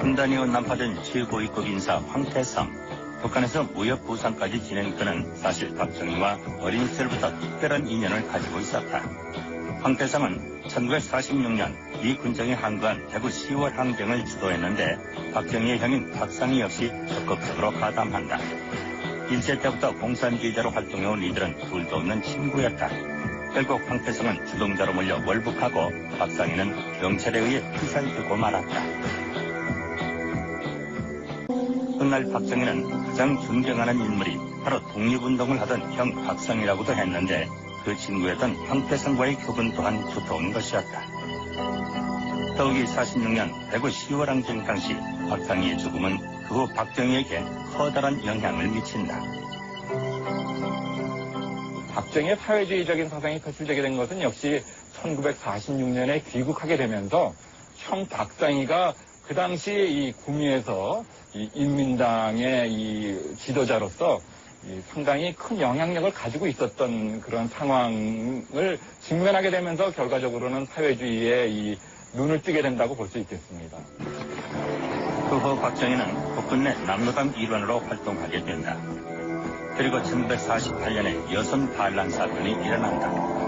3단 이후 난파된 최고위급 인사 황태성. 북한에서 무역 부상까지 지낸 그는 사실 박정희와 어린 시절부터 특별한 인연을 가지고 있었다. 황태성은 1946년 이 군정이 항거한 대구 10월 항쟁을 주도했는데 박정희의 형인 박상희 역시 적극적으로 가담한다. 일제 때부터 공산주의자로 활동해온 이들은 둘도 없는 친구였다. 결국 황태성은 주동자로 몰려 월북하고 박상희는 경찰에 의해 피살되고 말았다. 훗날 박정희는 가장 존경하는 인물이 바로 독립운동을 하던 형 박상희라고도 했는데 그 친구였던 황태성과의 교분 또한 두터운 것이었다. 더욱이 46년 대구 10월 항쟁 당시 박상희의 죽음은 그 후 박정희에게 커다란 영향을 미친다. 박정희의 사회주의적인 사상이 표출되게 된 것은 역시 1946년에 귀국하게 되면서 형 박상희가 그 당시 이 구미에서 이 인민당의 이 지도자로서 상당히 큰 영향력을 가지고 있었던 그런 상황을 직면하게 되면서 결과적으로는 사회주의에 이 눈을 뜨게 된다고 볼 수 있겠습니다. 그 후 박정희는 국군 내 남로당 일원으로 활동하게 된다. 그리고 1948년에 여선 반란 사건이 일어난다.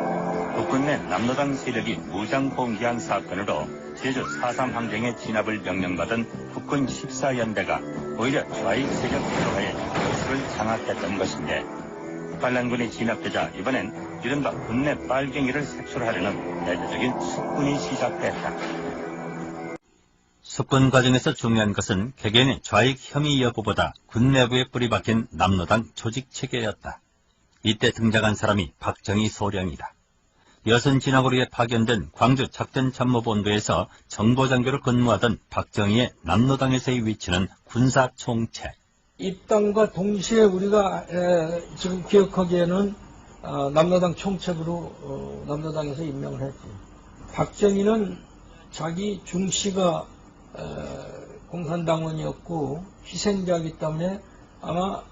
국군 내 남로당 세력이 무장 봉기한 사건으로 제주 4.3 항쟁에 진압을 명령받은 국군 14연대가 오히려 좌익 세력 테러에 보수를 장악했던 것인데 반란군이 진압되자 이번엔 이른바 군내 빨갱이를 색출하려는 대대적인 숙군이 시작됐다. 숙군 과정에서 중요한 것은 개개인의 좌익 혐의 여부보다 군 내부에 뿌리 박힌 남로당 조직체계였다. 이때 등장한 사람이 박정희 소령이다. 여선 진압으로 위해 파견된 광주 작전참모본부에서 정보장교로 근무하던 박정희의 남로당에서의 위치는 군사총책. 입당과 동시에 우리가 지금 기억하기에는 남로당 총책으로 남로당에서 임명을 했지. 박정희는 자기 중씨가 공산당원이었고 희생자이기 때문에 아마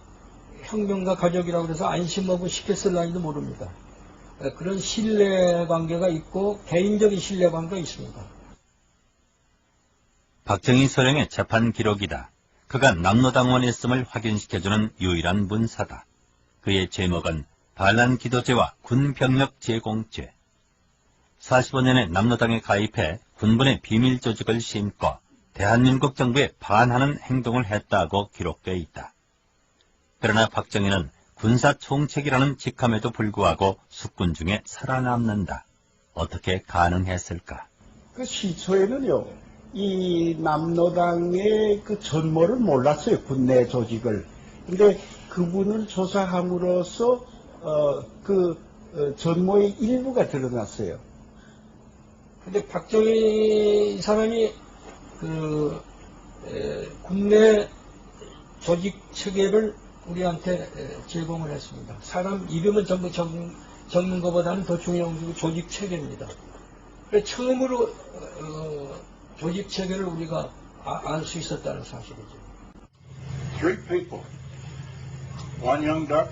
혁명가 가족이라고 해서 안심업을 시켰을지도 모릅니다. 그런 신뢰관계가 있고 개인적인 신뢰관계가 있습니다. 박정희 소령의 재판 기록이다. 그가 남로당원이었음을 확인시켜주는 유일한 문서다. 그의 제목은 반란 기도죄와 군병력 제공죄. 45년에 남로당에 가입해 군분의 비밀 조직을 심고 대한민국 정부에 반하는 행동을 했다고 기록되어 있다. 그러나 박정희는 군사총책이라는 직함에도 불구하고 숙군 중에 살아남는다. 어떻게 가능했을까? 그 시초에는요, 이 남로당의 그 전모를 몰랐어요, 군내 조직을. 근데 그분을 조사함으로써 전모의 일부가 드러났어요. 근데 박정희 사람이 군내 조직 체계를 우리한테 제공을 했습니다. 사람 이름을 전부 적는 것보다는 더 중요한 게 조직 체계입니다. 그래서 처음으로 조직 체계를 우리가 알 수 있었다는 사실이죠. Three people, one young duck,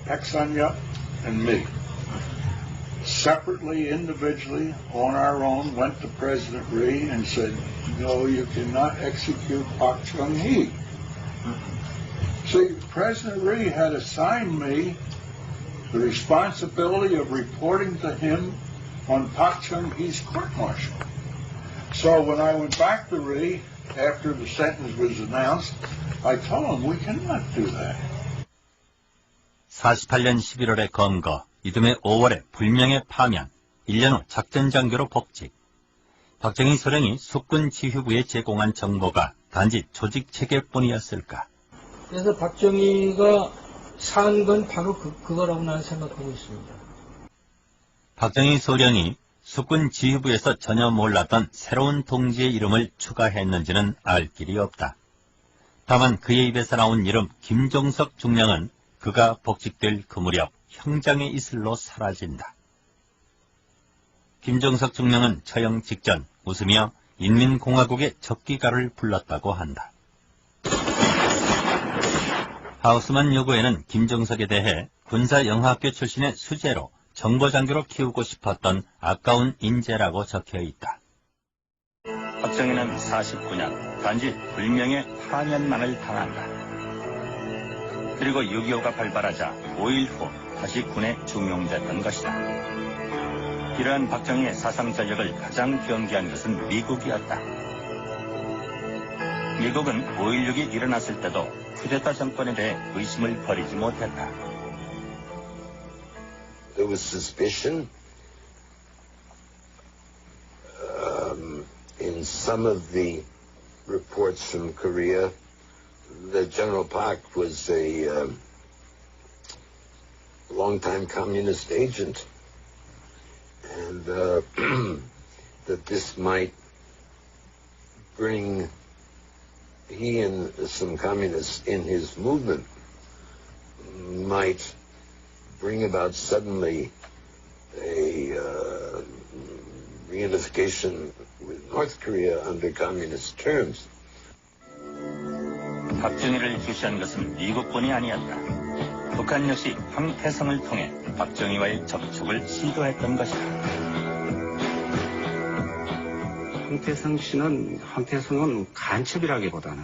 Pak Sun-yuk, and me. Separately, individually, on our own, went to President Rhee and said, no, you cannot execute Pak Chung-hee. See, President Rhee had assigned me the responsibility of reporting to him on Pak Chung-hee's court-martial. So when I went back to Rhee, after the sentence was announced, I told him we cannot do that. 48년 11월에 검거, 이듬해 5월에 불명예 파면, 1년 후 작전장교로 복직. 박정희 소령이 숙군 지휘부에 제공한 정보가 단지 조직체계뿐이었을까? 그래서 박정희가 산 건 바로 그거라고 나는 생각하고 있습니다. 박정희 소령이 숙군 지휘부에서 전혀 몰랐던 새로운 동지의 이름을 추가했는지는 알 길이 없다. 다만 그의 입에서 나온 이름 김종석 중령은 그가 복직될 그 무렵 형장의 이슬로 사라진다. 김종석 중령은 처형 직전 웃으며 인민공화국의 적기가를 불렀다고 한다. 하우스만 요구에는 김종석에 대해 군사영화학교 출신의 수재로 정보장교로 키우고 싶었던 아까운 인재라고 적혀 있다. 박정희는 49년 단지 불명예 파면만을 당한다. 그리고 6.25가 발발하자 5일 후 다시 군에 중용됐던 것이다. 이러한 박정희의 사상 전력을 가장 경계한 것은 미국이었다. 미국은 5.16이 일어났을 때도 쿠데타 정권에 대해 의심을 버리지 못했다. There was suspicion in some of the reports from Korea that General Park was a long-time communist agent, and that this might bring he and some communists in his movement might bring about suddenly a reunification with North Korea under communist terms. 박정희를 주시한 것은 미국뿐이 아니었다. 북한 역시 황태성을 통해 박정희와의 접촉을 시도했던 것이다. 황태성은 간첩이라기보다는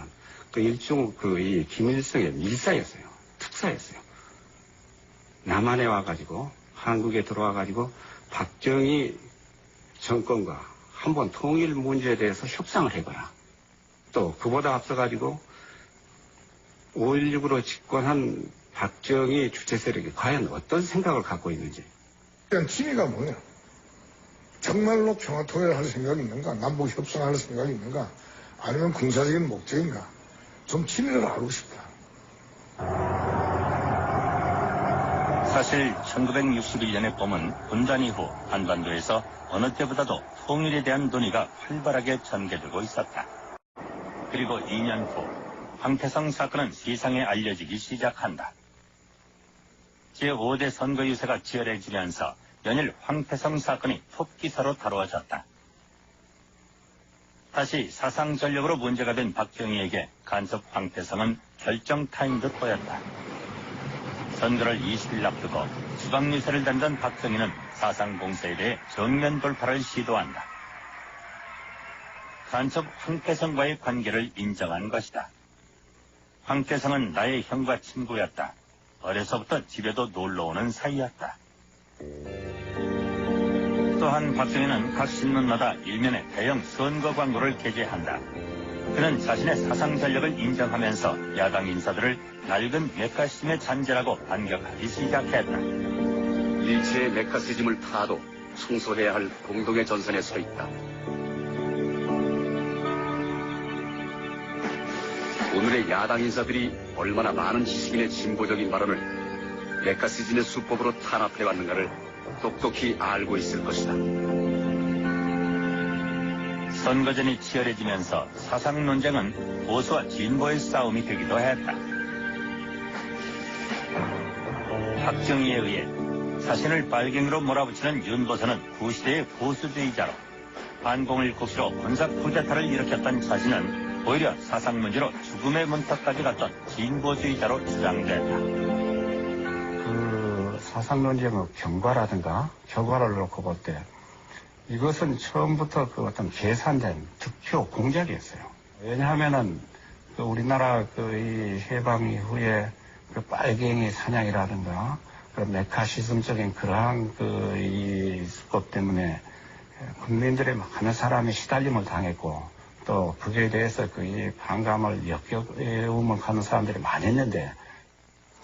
그 일종 이 김일성의 밀사였어요. 특사였어요. 남한에 와가지고 한국에 들어와가지고 박정희 정권과 한번 통일 문제에 대해서 협상을 해봐라. 또 그보다 앞서가지고 5.16으로 집권한 박정희 주체 세력이 과연 어떤 생각을 갖고 있는지. 그냥 취미가 뭐냐? 정말로 평화통일을 할 생각이 있는가? 남북 협상할 생각이 있는가? 아니면 군사적인 목적인가? 좀 취미를 알고 싶다. 사실 1961년의 봄은 분단 이후 한반도에서 어느 때보다도 통일에 대한 논의가 활발하게 전개되고 있었다. 그리고 2년 후 황태성 사건은 세상에 알려지기 시작한다. 제5대 선거 유세가 치열해지면서 연일 황태성 사건이 톱기사로 다루어졌다. 다시 사상 전력으로 문제가 된 박정희에게 간섭 황태성은 결정타인 듯 보였다. 선거를 20일 앞두고 지방 유세를 단단 박정희는 사상 공세에 대해 정면 돌파를 시도한다. 간첩 황태성과의 관계를 인정한 것이다. 황태성은 나의 형과 친구였다. 어려서부터 집에도 놀러오는 사이였다. 또한 박정희는 각 신문마다 일면에 대형 선거 광고를 게재한다. 그는 자신의 사상 전력을 인정하면서 야당 인사들을 낡은 메카시즘의 잔재라고 반격하기 시작했다. 일체의 메카시즘을 타도 청소해야 할 공동의 전선에 서 있다. 오늘의 야당 인사들이 얼마나 많은 지식인의 진보적인 발언을 메카시즘의 수법으로 탄압해왔는가를 똑똑히 알고 있을 것이다. 선거전이 치열해지면서 사상 논쟁은 보수와 진보의 싸움이 되기도 했다. 박정희에 의해 자신을 빨갱이로 몰아붙이는 윤보선은 구시대의 보수주의자로 반공을 국시로 군사 쿠데타를 일으켰던 자신은 오히려 사상 문제로 죽음의 문턱까지 갔던 진보주의자로 주장됐다. 사상 논쟁의 경과라든가 결과를 놓고 볼 때 이것은 처음부터 어떤 계산된 득표 공작이었어요. 왜냐하면은 우리나라 이 해방 이후에 빨갱이 사냥이라든가 메카시즘적인 그러한 이 수법 때문에 국민들의 많은 사람이 시달림을 당했고 또 그에 대해서 이 반감을 역겨움을 가는 사람들이 많이 있는데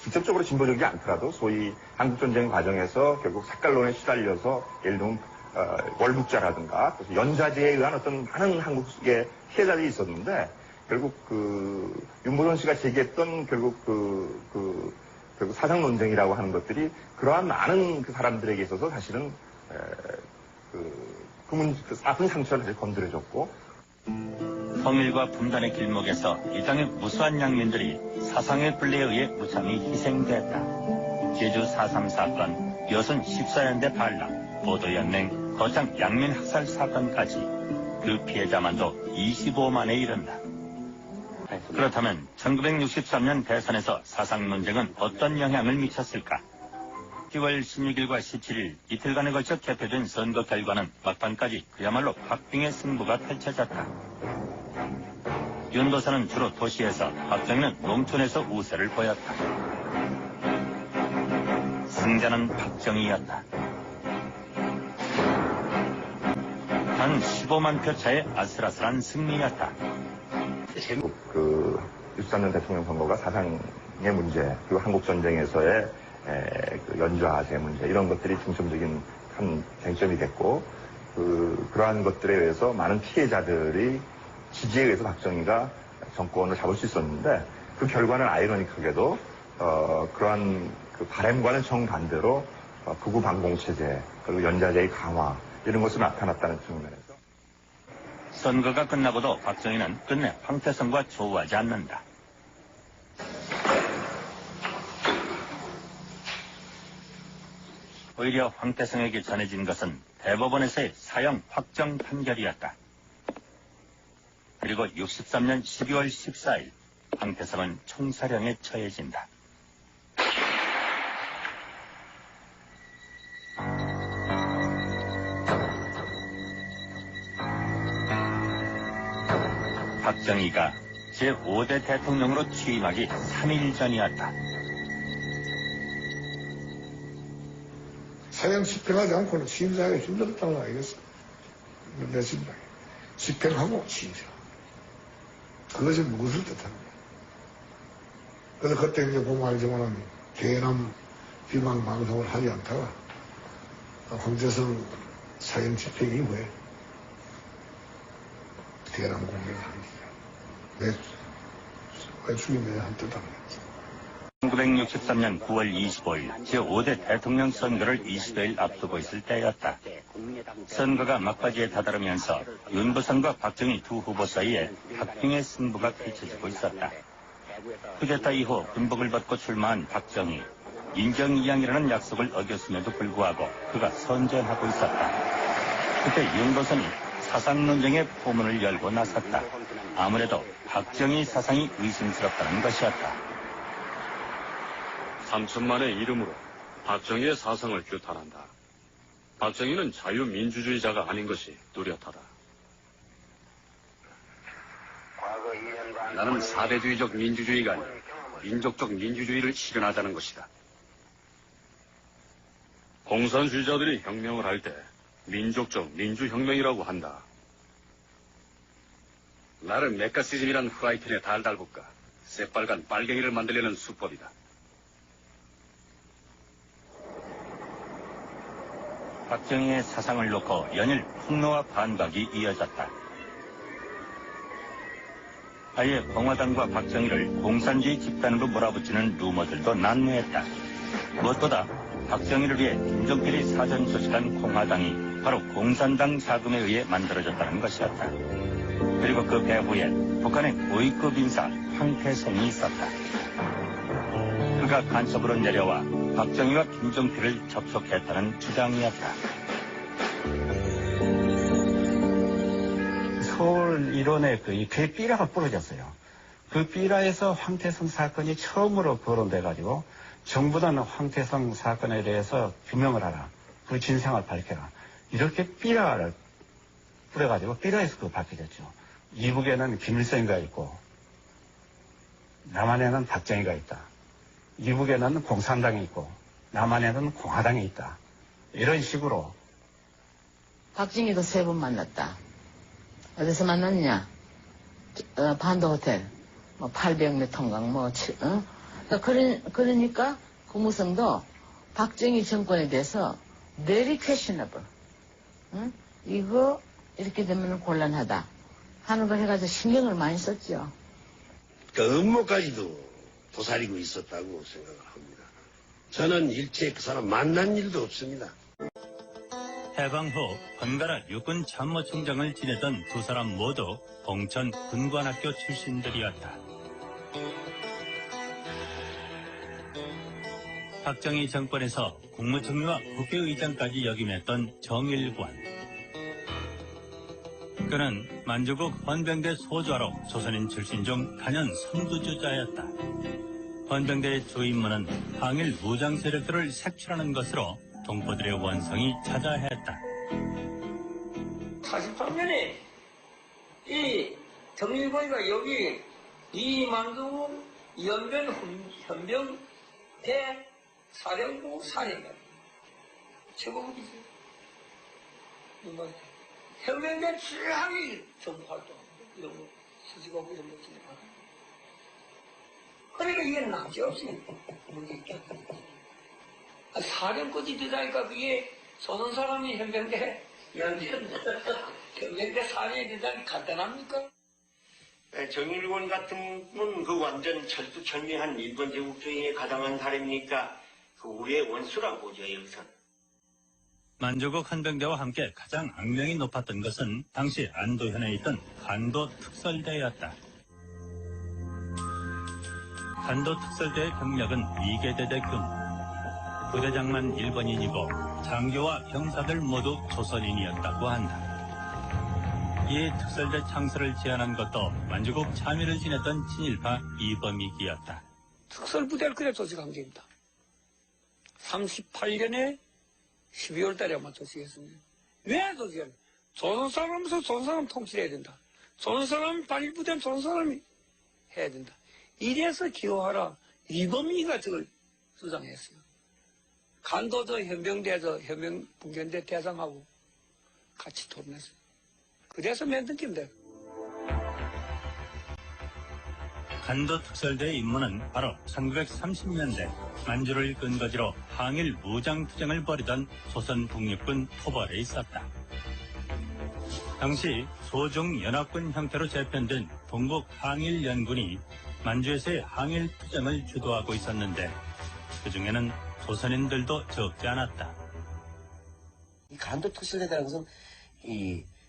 직접적으로 진보적이지 않더라도 소위 한국전쟁 과정에서 결국 색깔론에 시달려서 예를 들면 월북자라든가 연좌제에 의한 어떤 많은 한국의 피해자들이 있었는데 결국 윤보선 씨가 제기했던 결국 결국 사상 논쟁이라고 하는 것들이 그러한 많은 사람들에게 있어서 사실은 아픈 상처를 사실 건드려줬고 통일과 분단의 길목에서 이 땅의 무수한 양민들이 사상의 불례에 의해 무참히 희생됐다. 제주 4.3 사건, 여순 14연대 반란, 보도연맹, 거창 양민 학살 사건까지 그 피해자만도 25만에 이른다. 그렇다면 1963년 대선에서 사상 논쟁은 어떤 영향을 미쳤을까? 10월 16일과 17일 이틀간에 걸쳐 개표된 선거 결과는 막판까지 그야말로 박빙의 승부가 펼쳐졌다. 윤도선은 주로 도시에서, 박정희는 농촌에서 우세를 보였다. 승자는 박정희였다. 단 15만 표 차의 아슬아슬한 승리였다. 그 63년 대통령 선거가 사상의 문제, 그리고 한국 전쟁에서의 그 연좌제 문제, 이런 것들이 중점적인 큰 쟁점이 됐고, 그러한 것들에 의해서 많은 피해자들이 지지에 의해서 박정희가 정권을 잡을 수 있었는데, 그 결과는 아이러니하게도 그러한 그 바람과는 정반대로 극우 반공 체제, 그리고 연좌제의 강화, 이런 것이 나타났다는 측면에서 선거가 끝나고도 박정희는 끝내 황태성과 조우하지 않는다. 오히려 황태성에게 전해진 것은 대법원에서의 사형 확정 판결이었다. 그리고 63년 12월 14일 황태성은 총사령에 처해진다. 박정희가 제5대 대통령으로 취임하기 3일 전이었다. 사형 집행하지 않고는 취임사하기 힘들었다고 알겠어. 내 생각에. 집행하고 취임사. 그것이 무엇을 뜻합니까? 그래서 그때 이제 보면 알지만은 대남 비방 방송을 하지 않다가 황태성 사형 집행 이후에 대남 공개를 합니다. 왜 죽임에 한 뜻 합니다. 1963년 9월 25일 제5대 대통령 선거를 20여일 앞두고 있을 때였다. 선거가 막바지에 다다르면서 윤보선과 박정희 두 후보 사이에 박빙의 승부가 펼쳐지고 있었다. 쿠데타 이후 군복을 벗고 출마한 박정희, 인정이양이라는 약속을 어겼음에도 불구하고 그가 선전하고 있었다. 그때 윤보선이 사상논쟁의 포문을 열고 나섰다. 아무래도 박정희 사상이 의심스럽다는 것이었다. 3천만의 이름으로 박정희의 사상을 규탄한다. 박정희는 자유민주주의자가 아닌 것이 뚜렷하다. 나는 사대주의적 민주주의가 아닌 민족적 민주주의를 실현하자는 것이다. 공산주의자들이 혁명을 할 때 민족적 민주혁명이라고 한다. 나는 메카시즘이란 후라이팬에 달달 볶아 새빨간 빨갱이를 만들려는 수법이다. 박정희의 사상을 놓고 연일 폭로와 반박이 이어졌다. 아예 공화당과 박정희를 공산주의 집단으로 몰아붙이는 루머들도 난무했다. 무엇보다 박정희를 위해 김종필이 사전 소식한 공화당이 바로 공산당 자금에 의해 만들어졌다는 것이었다. 그리고 그 배후에 북한의 고위급 인사 황태성이 있었다. 그가 간첩으로 내려와 박정희와 김종필을 접촉했다는 주장이었다. 서울 일원에 그 삐라가 부러졌어요. 그 삐라에서 황태성 사건이 처음으로 거론돼가지고 정부는 황태성 사건에 대해서 규명을 하라. 그 진상을 밝혀라. 이렇게 삐라를 뿌려가지고 삐라에서 그거 밝혀졌죠. 이북에는 김일성이가 있고 남한에는 박정희가 있다. 이북에는 공산당이 있고 남한에는 공화당이 있다. 이런 식으로. 박정희도 3번 만났다. 어디서 만났냐? 반도 호텔, 800몇 통강, 그러니까 고무성도 박정희 정권에 대해서 very questionable. 이거 이렇게 되면 곤란하다 하는 걸 해가지고 신경을 많이 썼죠. 그 음모까지도 도사리고 있었다고 생각을 합니다. 저는 일체 그 사람 만난 일도 없습니다. 해방 후 번갈아 육군 참모총장을 지내던 두 사람 모두 봉천 군관학교 출신들이었다. 박정희 정권에서 국무총리와 국회의장까지 역임했던 정일관. 그는 만주국 헌병대 소좌로 조선인 출신 중 단연 선두주자였다. 헌병대의 주 임무는 항일 무장 세력들을 색출하는 것으로 동포들의 원성이 자자했다. 43년에 이 정일권이가 여기 이만두 현병 대사령부 사령관 최고급이죠. 현병대 출항이 정보활동 이런 거 수직하고 이런 거 진행하고. 그러니까 이게 남지 없으니까 문제 있겠다. 사령까지 되다니까 그게 조선 사람이 현병대 현병대 사령이 되다니 간단합니까? 정일권 같은 분은 그 완전 철두철미한 일본 제국주의에 가담한 사람이니까 그 우리의 원수라고 보죠, 여기서. 만주국 헌병대와 함께 가장 악명이 높았던 것은 당시 안도현에 있던 간도 특설대였다. 간도 특설대의 병력은 2개 대대군, 부대장만 일본인이고 장교와 병사들 모두 조선인이었다고 한다. 이 특설대 창설을 제안한 것도 만주국 참의를 지냈던 친일파 이범익이었다. 특설부대를 그래 조직한 겁니다. 38년에 12월 달에 아마 조직했습니다. 왜 조직했냐? 조선 사람으로서 조선 사람 통치해야 된다. 조선 사람이 반일부대는 조선 사람이 해야 된다. 이래서 기호하라. 이범익이가 저걸 주장했어요. 간도도 현병대에서 현병 분견대 대장하고 같이 토론했어요. 그래서 만든 겁니다. 간도 특설대의 임무는 바로 1930년대 만주를 근거지로 항일 무장투쟁을 벌이던 조선 북녘군 토벌에 있었다. 당시 소중연합군 형태로 재편된 동북 항일연군이 만주에서의 항일투쟁을 주도하고 있었는데 그중에는 조선인들도 적지 않았다. 이 간도 특설대라는 것은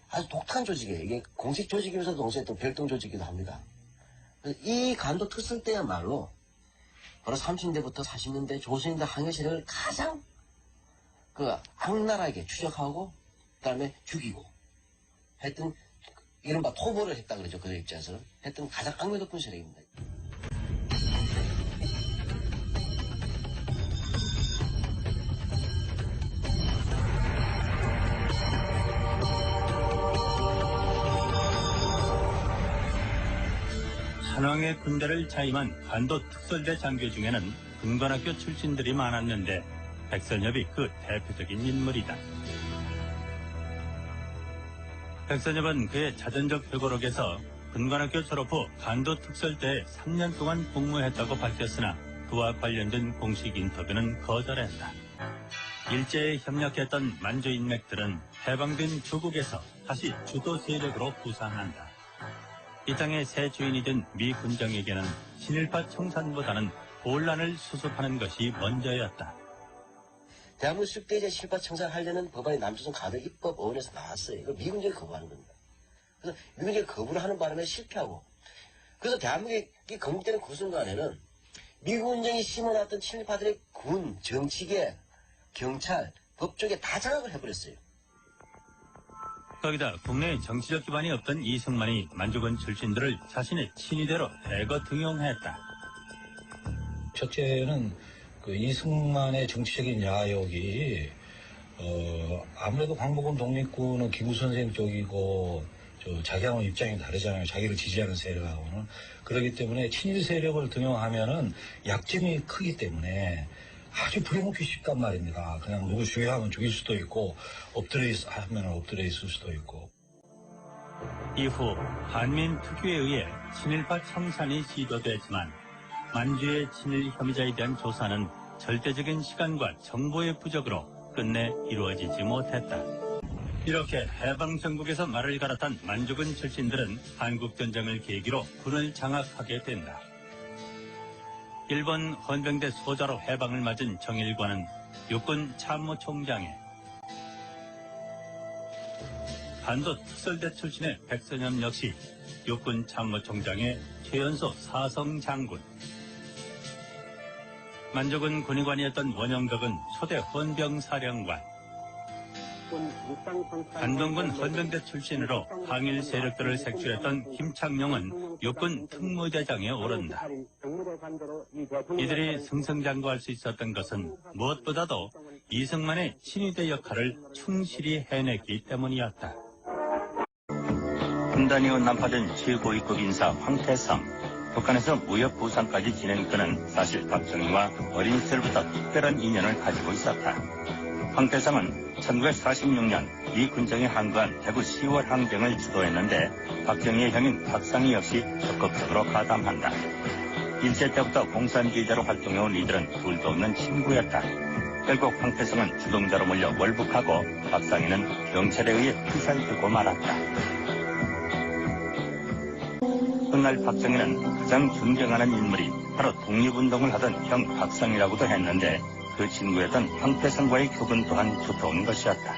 아주 독특한 조직이에요. 이게 공식 조직이면서 동시에 또 별동 조직이기도 합니다. 이 간도 특설대야말로 바로 30년대부터 40년대 조선인들 항일 세력을 가장 악랄하게 추적하고 그다음에 죽이고 했던 이른바 토벌을 했다 그러죠. 그들 입장에서는 했던 가장 악명 높은 세력입니다. 한왕의 군대를 자임한 간도 특설대 장교 중에는 군관학교 출신들이 많았는데 백선엽이 그 대표적인 인물이다. 백선엽은 그의 자전적 회고록에서 군관학교 졸업 후 간도 특설대에 3년 동안 복무했다고 밝혔으나 그와 관련된 공식 인터뷰는 거절했다. 일제에 협력했던 만주 인맥들은 해방된 조국에서 다시 주도 세력으로 부상한다. 이 땅의 새 주인이 된 미 군정에게는 친일파 청산보다는 혼란을 수습하는 것이 먼저였다. 대한민국 10대제 친일파 청산하려는 법안이 남조선 가도 입법 어원에서 나왔어요. 이걸 미군정이 거부하는 겁니다. 그래서 미군정이 거부를 하는 바람에 실패하고 그래서 대한민국의 건국되는 그 순간에는 미군정이 심어놨던 친일파들의 군, 정치계, 경찰, 법조계 다 장악을 해버렸어요. 거기다 국내에 정치적 기반이 없던 이승만이 만주군 출신들을 자신의 친위대로 대거 등용했다. 첫째는 그 이승만의 정치적인 야욕이 아무래도 광복군 독립군은 기구 선생 쪽이고 자기하고는 입장이 다르잖아요. 자기를 지지하는 세력하고는. 그렇기 때문에 친일 세력을 등용하면은 약점이 크기 때문에 아주 부려먹기 쉽단 말입니다. 그냥 누구 죽여하면 죽일 수도 있고 엎드려 하면 엎드려 있을 수도 있고. 이후 한민 특유에 의해 친일파 청산이 시도됐지만 만주의 친일 혐의자에 대한 조사는 절대적인 시간과 정보의 부족으로 끝내 이루어지지 못했다. 이렇게 해방정국에서 말을 갈았던 만주군 출신들은 한국전쟁을 계기로 군을 장악하게 된다. 일본 헌병대 소자로 해방을 맞은 정일관은 육군 참모총장에 간도 특설대 출신의 백선엽 역시 육군 참모총장의 최연소 사성장군, 만주군 군의관이었던 원영덕은 초대 헌병사령관, 안동군 헌병대 출신으로 항일 세력들을 색출했던 김창룡은 육군 특무대장에 오른다. 이들이 승승장구할 수 있었던 것은 무엇보다도 이승만의 친위대 역할을 충실히 해냈기 때문이었다. 분단 이후 난파된 최고위급 인사 황태성. 북한에서 무역 부상까지 지낸 그는 사실 박정희와 어린 시절부터 특별한 인연을 가지고 있었다. 황태성은 1946년 미 군정이 항거한 대구 10월 항쟁을 주도했는데 박정희의 형인 박상희 역시 적극적으로 가담한다. 일제 때부터 공산주의자로 활동해온 이들은 둘도 없는 친구였다. 결국 황태성은 주동자로 몰려 월북하고 박상희는 경찰에 의해 피살되고 말았다. 훗날 박정희는 가장 존경하는 인물이 바로 독립운동을 하던 형 박상희라고도 했는데 그 친구였던 황태성과의 교분 또한 두터운 것이었다.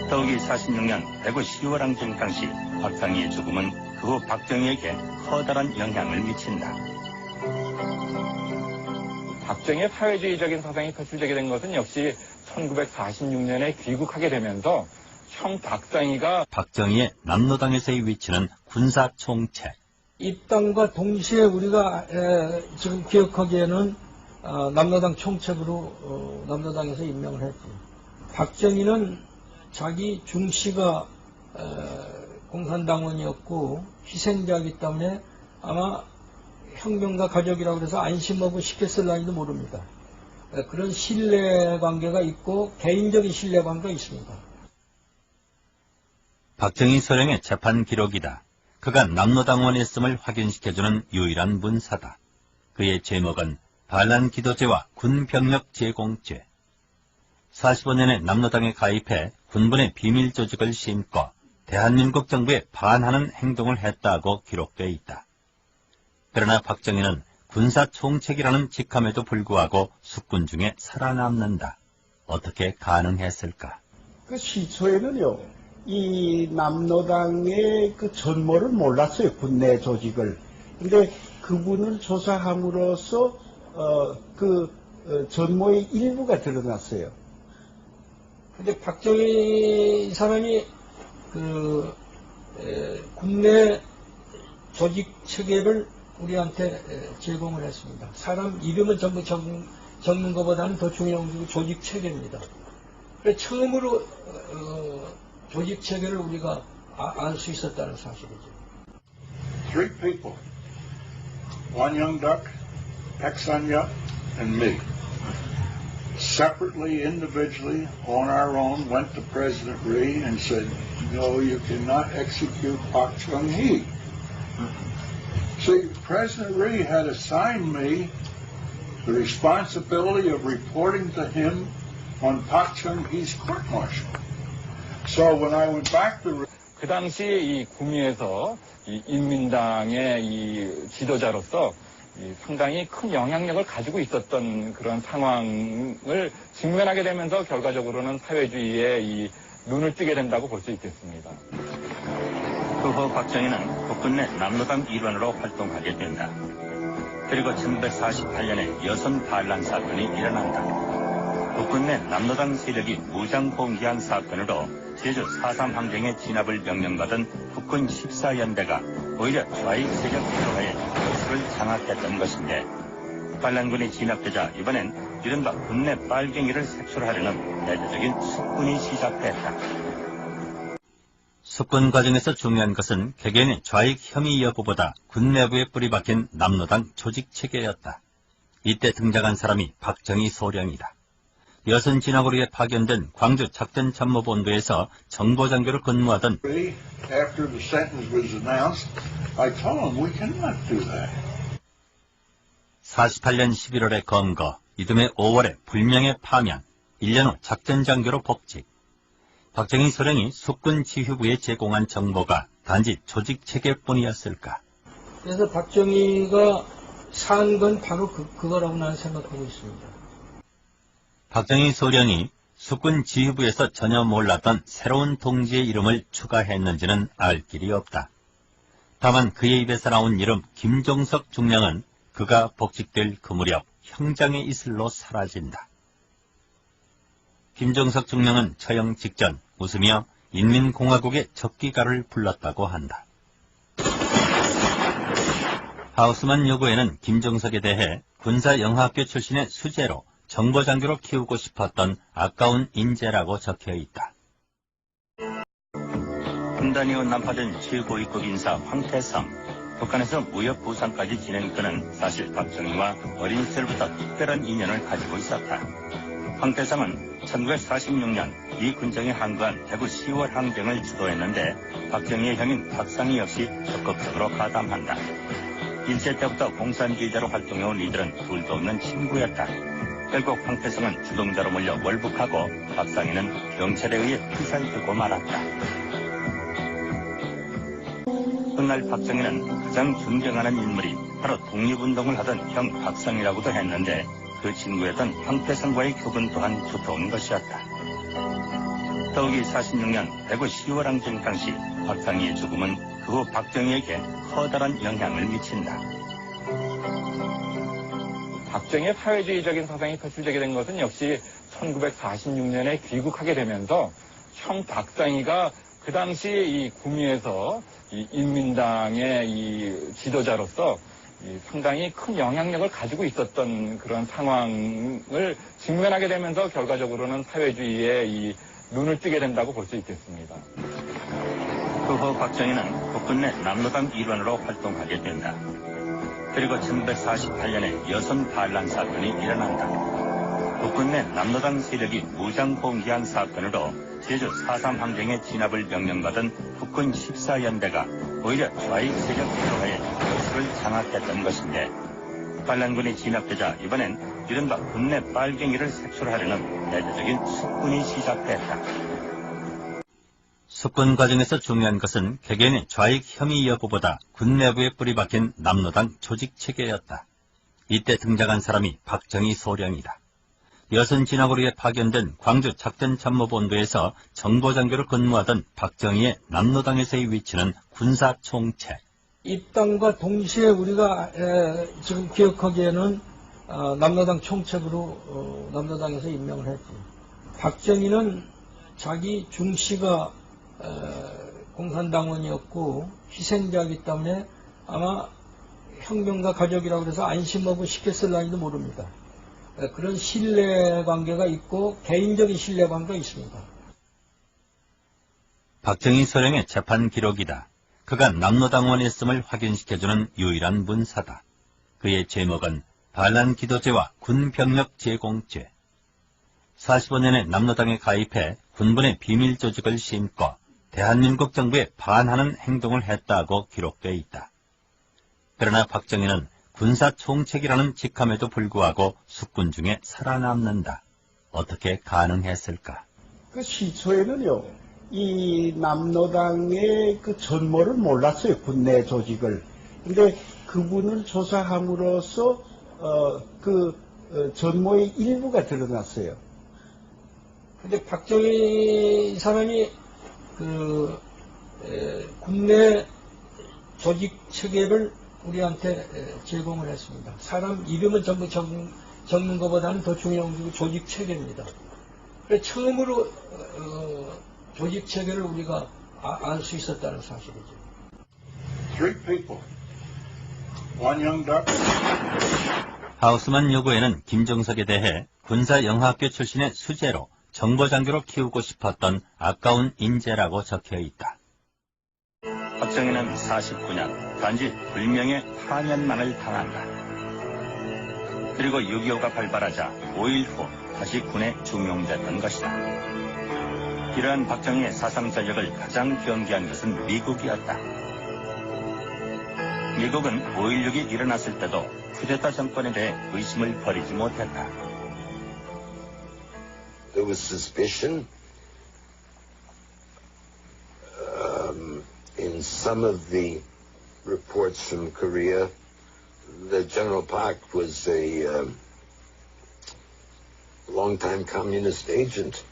더욱이 46년 대구 10월 항쟁 당시 박상희의 죽음은 그 후 박정희에게 커다란 영향을 미친다. 박정희의 사회주의적인 사상이 표출되게 된 것은 역시 1946년에 귀국하게 되면서 형 박상희가 박정희의 남로당에서의 위치는 군사총책. 입당과 동시에 우리가 지금 기억하기에는 남로당 총책으로 남로당에서 임명을 했지. 박정희는 자기 중씨가 공산당원이었고 희생자이기 때문에 아마 혁명가 가족이라고 해서 안심하고 시켰을지도 모릅니다. 그런 신뢰관계가 있고 개인적인 신뢰관계가 있습니다. 박정희 소령의 재판 기록이다. 그가 남로당원이었음을 확인시켜주는 유일한 문서다. 그의 제목은 반란 기도죄와 군병력 제공죄. 45년에 남로당에 가입해 군분의 비밀 조직을 심고 대한민국 정부에 반하는 행동을 했다고 기록되어 있다. 그러나 박정희는 군사총책이라는 직함에도 불구하고 숙군 중에 살아남는다. 어떻게 가능했을까? 그 시초에는요, 이 남로당의 그 전모를 몰랐어요, 군내 조직을. 근데 그분을 조사함으로써 전모의 일부가 드러났어요. 근데 박정희 사람이 군내 조직 체계를 우리한테 제공을 했습니다. 사람 이름은 전부 적는 것보다는 더 중요한 게 조직 체계입니다. 그래서 처음으로 조직 체계를 우리가 알 수 있었다는 사실이죠. Three people, one young duck, Pak Sun-yuk, and me. Separately, individually, on our own, went to President Rhee and said, no, you cannot execute Pak Chung-hee. See, President Rhee had assigned me the responsibility of reporting to him on Pak Chung-hee's court-martial. So when I went back to 그 당시 이 구미에서 이 인민당의 이 지도자로서 상당히 큰 영향력을 가지고 있었던 그런 상황을 직면하게 되면서 결과적으로는 사회주의에 이 눈을 뜨게 된다고 볼 수 있겠습니다. 그 후 박정희는 국군 내 남로당 일원으로 활동하게 된다. 그리고 1948년에 여선 반란 사건이 일어난다. 국군 내 남로당 세력이 무장 봉기한 사건으로 제주 4.3 항쟁에 진압을 명령받은 국군 14연대가 오히려 좌익 세력 주도하에 보수를 장악했던 것인데 반란군이 진압되자 이번엔 이른바 군내 빨갱이를 색출하려는 대대적인 숙군이 시작됐다. 숙군 과정에서 중요한 것은 개개인의 좌익 혐의 여부보다 군 내부에 뿌리 박힌 남로당 조직체계였다. 이때 등장한 사람이 박정희 소령이다. 여선 진압으로 위해 파견된 광주 작전참모본부에서 정보장교로 근무하던 after the sentence was announced, I told him we cannot do that. 48년 11월에 검거, 이듬해 5월에 불명예 파면, 1년 후 작전장교로 복직. 박정희 소령이 숙군 지휘부에 제공한 정보가 단지 조직체계뿐이었을까? 그래서 박정희가 산 건 바로 그거라고 나는 생각하고 있습니다. 박정희 소령이 숙군 지휘부에서 전혀 몰랐던 새로운 동지의 이름을 추가했는지는 알 길이 없다. 다만 그의 입에서 나온 이름 김종석 중령은 그가 복직될 그 무렵 형장의 이슬로 사라진다. 김종석 중령은 처형 직전 웃으며 인민공화국의 적기가를 불렀다고 한다. 하우스만 요구에는 김정석에 대해 군사영화학교 출신의 수재로 정보장교로 키우고 싶었던 아까운 인재라고 적혀 있다. 분단 이후 난파된 최고위급 인사 황태성, 북한에서 무역 부상까지 지낸 그는 사실 박정희와 어린 시절부터 특별한 인연을 가지고 있었다. 황태성은 1946년 미 군정이 항거한 대구 10월 항쟁을 주도했는데 박정희의 형인 박상희 역시 적극적으로 가담한다. 일제 때부터 공산주의자로 활동해온 이들은 둘도 없는 친구였다. 결국 황태성은 주동자로 몰려 월북하고 박상희는 경찰에 의해 피살되고 말았다. 그날 박정희는 가장 존경하는 인물이 바로 독립운동을 하던 형 박상희라고도 했는데 그 친구였던 황태성과의 교분 또한 두터운 것이었다. 더욱이 46년 대구 10월 항쟁 당시 박상희의 죽음은 그 후 박정희에게 커다란 영향을 미친다. 박정희의 사회주의적인 사상이 표출되게 된 것은 역시 1946년에 귀국하게 되면서 형 박상희가 그 당시 이 구미에서 이 인민당의 이 지도자로서 상당히 큰 영향력을 가지고 있었던 그런 상황을 직면하게 되면서 결과적으로는 사회주의에 이 눈을 뜨게 된다고 볼 수 있겠습니다. 그 후 박정희는 국군 내 남로당 일원으로 활동하게 된다. 그리고 1948년에 여성 반란 사건이 일어난다. 국군 내 남로당 세력이 무장 봉기한 사건으로 제주 4.3 항쟁에 진압을 명령받은 국군 14연대가 오히려 좌익 세력 대화에 여수를 장악했던 것인데 반란군이 진압되자 이번엔 이른바 군내 빨갱이를 색출하려는 대대적인 숙군이 시작됐다. 숙군 과정에서 중요한 것은 개개인의 좌익 혐의 여부보다 군 내부에 뿌리 박힌 남로당 조직 체계였다. 이때 등장한 사람이 박정희 소령이다. 여순 진압으로 위해 파견된 광주 작전참모본부에서 정보장교로 근무하던 박정희의 남로당에서의 위치는 군사총책. 입당과 동시에 우리가 지금 기억하기에는 남로당 총책으로 남로당에서 임명을 했지. 박정희는 자기 중씨가 공산당원이었고 희생자이기 때문에 아마 혁명가 가족이라고 해서 안심하고 시켰을지도 모릅니다. 그런 신뢰관계가 있고 개인적인 신뢰관계가 있습니다. 박정희 소령의 재판 기록이다. 그가 남로당원이었음을 확인시켜주는 유일한 문사다. 그의 제목은 반란 기도죄와 군병력 제공죄. 45년에 남로당에 가입해 군분의 비밀 조직을 심고 대한민국 정부에 반하는 행동을 했다고 기록되어 있다. 그러나 박정희는 군사총책이라는 직함에도 불구하고 숙군 중에 살아남는다. 어떻게 가능했을까? 그 시초에는요, 이 남로당의 그 전모를 몰랐어요, 군내 조직을. 근데 그분을 조사함으로써 전모의 일부가 드러났어요. 근데 박정희 사람이 군내 조직 체계를 우리한테 제공을 했습니다. 사람 이름은 전부 적는 것보다는 더 중요한 게 조직 체계입니다. 그래서 처음으로 조직 체계를 우리가 알 수 있었다는 사실이죠. 3 people. 1 young duck. 하우스만 요구에는 김정석에 대해 군사영화학교 출신의 수재로 정보장교로 키우고 싶었던 아까운 인재라고 적혀 있다. 박정희는 49년 단지 불명예 파면만을 당한다. 그리고 6.25가 발발하자 5일 후 다시 군에 중용됐던 것이다. 이러한 박정희의 사상 전력을 가장 경계한 것은 미국이었다. 미국은 5.16이 일어났을 때도 쿠데타 정권에 대해 의심을 버리지 못했다. There was suspicion in some of the reports from Korea that General Park was a longtime communist agent,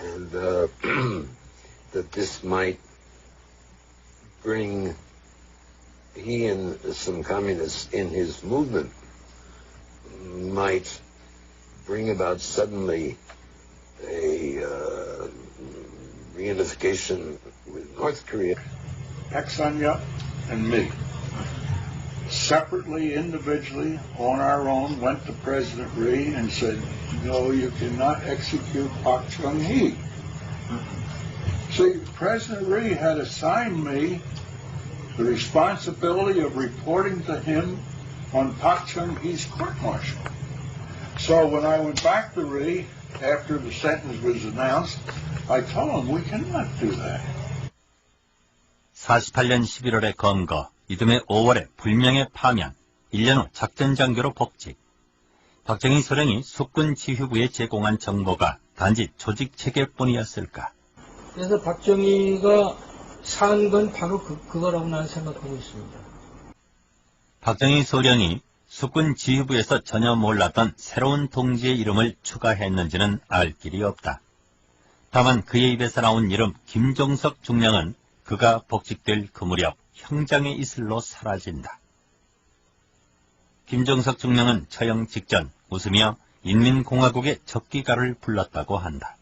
and that this might bring he and some communists in his movement might bring about suddenly a reunification with North Korea. Aksanya and me. separately, individually, on our own, went to President Ri and said, no, you cannot execute Park Chung-hee. See, President Ri had assigned me the responsibility of reporting to him on Park Chung-hee's court-martial. So when I went back to Ri, after the sentence was announced, I told him we cannot do that. 48년 11월에 검거, 이듬해 5월에 불명예 파면, 1년 후 작전장교로 복직. 박정희 소령이 숙군 지휘부에 제공한 정보가 단지 조직체계뿐이었을까? 그래서 박정희가 산 건 바로 그거라고 나는 생각하고 있습니다. 박정희 소령이 숙군 지휘부에서 전혀 몰랐던 새로운 동지의 이름을 추가했는지는 알 길이 없다. 다만 그의 입에서 나온 이름 김종석 중령은 그가 복직될 그 무렵 형장의 이슬로 사라진다. 김종석 중령은 처형 직전 웃으며 인민공화국의 적기가를 불렀다고 한다.